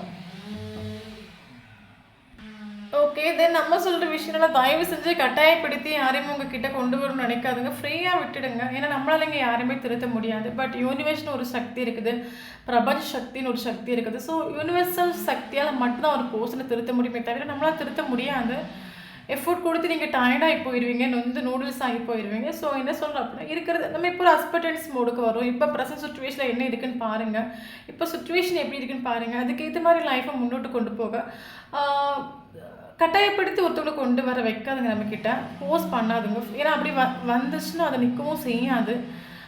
ஓகே, தென் நம்ம சொல்கிற விஷயம்லாம் தயவு செஞ்சு கட்டாயப்படுத்தி யாரையுமே உங்ககிட்ட கொண்டு வரணும்னு நினைக்காதுங்க, ஃப்ரீயாக விட்டுடுங்க. ஏன்னா நம்மளால இங்கே யாருமே திருத்த முடியாது. பட் யூனிவர்ஸ்னு ஒரு சக்தி இருக்குது, பிரபஞ்ச சக்தின்னு ஒரு சக்தி இருக்குது. ஸோ யூனிவர்சல் சக்தியால் மட்டும்தான் ஒரு பர்சனை திருத்த முடியுமே தவிர நம்மளால் திருத்த முடியாது. எஃபோர்ட் கொடுத்து நீங்கள் டயர்டாகி போயிடுவீங்க, நூடுல்ஸ் ஆகி போயிடுவீங்க. ஸோ என்ன சொல்கிறோம் அப்படின்னா இருக்கிறது நம்ம இப்போ ஒரு அஸ்பெக்டன்ஸ் மோடுக்கு வரும். இப்போ ப்ரெசன்ட் சுச்சுவேஷனில் என்ன இருக்குன்னு பாருங்கள், இப்போ சுச்சுவேஷன் எப்படி இருக்குன்னு பாருங்கள், அதுக்கேற்ற மாதிரி லைஃப்பை முன்னோட்டு கொண்டு போக கட்டாயப்படுத்தி ஒருத்தவங்களை கொண்டு வர வைக்காதுங்க, நம்மக்கிட்ட போஸ்ட் பண்ணாதுங்க. ஏன்னா அப்படி வந்துச்சுன்னா அதை நிற்கவும் செய்யாது.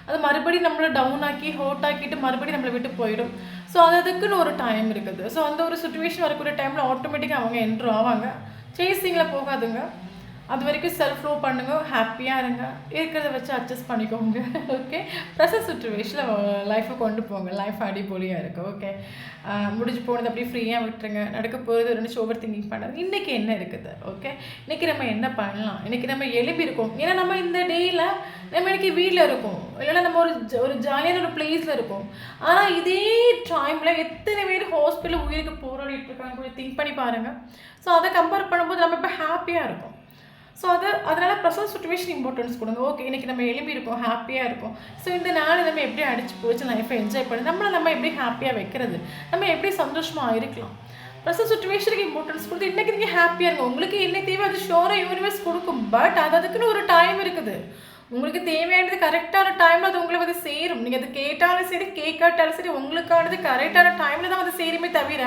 அது மறுபடியும் நம்மளை டவுன் ஆக்கி ஹோட் ஆக்கிட்டு மறுபடியும் நம்மளை விட்டு போயிடும். ஸோ அதுக்குன்னு ஒரு டைம் இருக்குது. ஸோ அந்த ஒரு சுச்சுவேஷன் வரக்கூடிய டைமில் ஆட்டோமேட்டிக்காக அவங்க என்ட்ரு ஆவாங்க. சேஸிங்கில் போகாதுங்க. அது வரைக்கும் செல்ஃப் லவ் பண்ணுங்க, ஹாப்பியாக இருங்க, இருக்கிறத வச்சு அட்ஜஸ்ட் பண்ணிக்கோங்க. ஓகே, ப்ரெசன்ட் சிச்சுவேஷனில் லைஃப்பை கொண்டு போங்க. லைஃப் அடிப்பொலியாக இருக்குது. ஓகே, முடிஞ்சு போனது அப்படியே ஃப்ரீயாக விட்டுருங்க. நடக்க போகிறது நினச்சி ஓவர் திங்கிங் பண்ணாது. இன்றைக்கி என்ன இருக்குது? ஓகே, இன்றைக்கி நம்ம என்ன பண்ணலாம்? இன்றைக்கி நம்ம எழுப்பியிருக்கோம். ஏன்னா நம்ம இந்த டேயில் நம்ம இன்றைக்கி வீட்டில் இருக்கோம், இல்லைன்னா நம்ம ஒரு ஜாலியான ஒரு பிளேஸில் இருக்கும். ஆனால் இதே டைமில் எத்தனை பேர் ஹாஸ்பிட்டலில் உயிருக்கு போராடிட்டு இருக்காங்க, கொஞ்சம் திங்க் பண்ணி பாருங்கள். ஸோ அதை கம்பேர் பண்ணும்போது நம்ம இப்போ ஹாப்பியாக இருக்கும். ஸோ அதனால் ப்ரெசன்ட் சிச்சுவேஷன் இம்பார்ட்டன்ஸ் கொடுங்க. ஓகே, இன்றைக்கி நம்ம எழும்பியிருக்கோம், ஹாப்பியாக இருக்கும். ஸோ இந்த நாள் நம்ம எப்படி அடிச்சு போச்சு லைஃப்பை என்ஜாய் பண்ணி நம்ம எப்படி ஹாப்பியாக வைக்கிறது, நம்ம எப்படி சந்தோஷமாக இருக்கலாம். ப்ரெசன்ட் சிச்சுவேஷனுக்கு இம்பார்ட்டன்ஸ் கொடுத்து இன்றைக்கி நீங்கள் ஹாப்பியாக இருங்க. உங்களுக்கு என்ன தேவை அது ஷோராக யூனிவர்ஸ் கொடுக்கும். பட் அதுக்குன்னு ஒரு டைம் இருக்குது. உங்களுக்கு தேவையானது கரெக்டான டைமில் அது உங்களை வந்து சேரும். நீங்கள் அது கேட்டாலும் சரி கேட்காட்டாலும் சரி, உங்களுக்கானது கரெக்டான டைமில் தான் அது சேருமே தவிர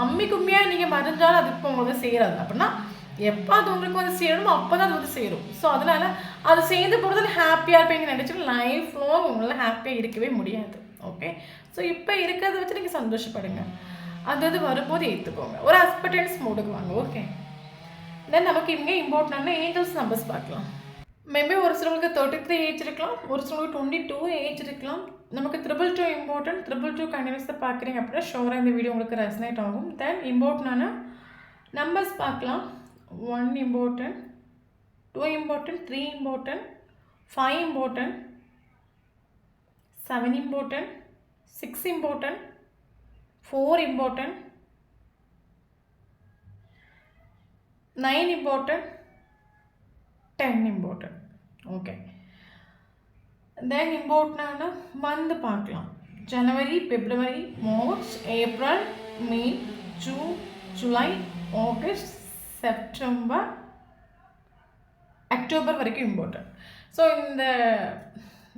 அம்மி கும்மியாக நீங்கள் மறைஞ்சாலும் அது இப்போ உங்களுக்கு சேராது. அப்படின்னா எப்போ அது உங்களுக்கு வந்து சேரணுமோ அப்போ தான் அது வந்து சேரும். ஸோ அதனால் அது சேர்ந்து போகிறதுல ஹாப்பியாக இருப்பீங்கன்னு நினச்சிட்டு லைஃப் லாங் உங்களால் ஹாப்பியாக இருக்கவே முடியாது. ஓகே, ஸோ இப்போ இருக்கிறத வச்சு நீங்கள் சந்தோஷப்படுங்க. அது வரும்போது ஏற்றுக்கோங்க. ஒரு அஸ்பெக்டன்ஸ் மோடுக்கு வாங்க. ஓகே, தென் நமக்கு இங்கே இம்பார்ட்டன்டான ஏஞ்சல்ஸ் நம்பர்ஸ் பார்க்கலாம். மேபி ஒரு சிலவங்களுக்கு 33 ஏஜ் இருக்கலாம், ஒரு சிலவங்களுக்கு 22 ஏஜ் இருக்கலாம். நமக்கு 222 இம்பார்ட்டன்ட். 222 கண்டினியூஸாக பார்க்குறீங்க அப்படின்னா ஷோராக இந்த வீடியோ உங்களுக்கு ரெசனேட் ஆகும். தென் இம்பார்ட்டன்டான நம்பர்ஸ் பார்க்கலாம். 1 important, 2 important, 3 important, 5 important, 7 important, 6 important, 4 important, 9 important, 10 important. Okay, then இம்பார்ட்டன்டான மந்த் பார்க்கலாம். ஜனவரி, பிப்ரவரி, March, April, May, June, July, August, September, October வரைக்கும் இம்பார்ட்டன்ட். ஸோ இந்த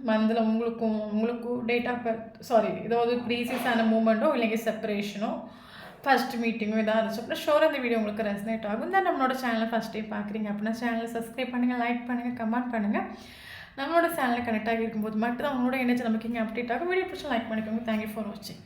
மந்தில் உங்களுக்கும் டேட் ஆஃப் பர்த், சாரி, ஏதாவது ப்ரீசியஸான மூமெண்ட்டோ இல்லைங்க செப்பரேஷனோ ஃபஸ்ட் மீட்டிங்கோ எதாவது இருந்துச்சு அப்படின்னா ஷோராக இந்த வீடியோ உங்களுக்கு ரெசனேட் ஆகும். தான் நம்மளோட சேனலை ஃபஸ்ட் டைம் பார்க்குறீங்க அப்படின்னா சேனலை சப்ஸ்கிரைப் பண்ணுங்கள், லைக் பண்ணுங்கள், கமெண்ட் பண்ணுங்கள். நம்மளோட சேனலில் கனெக்ட் ஆகி இருக்கும்போது மட்டும் தான் உங்களோட எனர்ஜி நமக்கு இங்கே அப்டேட் ஆகும். வீடியோ பிடிச்சி லைக் பண்ணிக்கோங்க. தேங்க்யூ ஃபார் வாட்சிங்.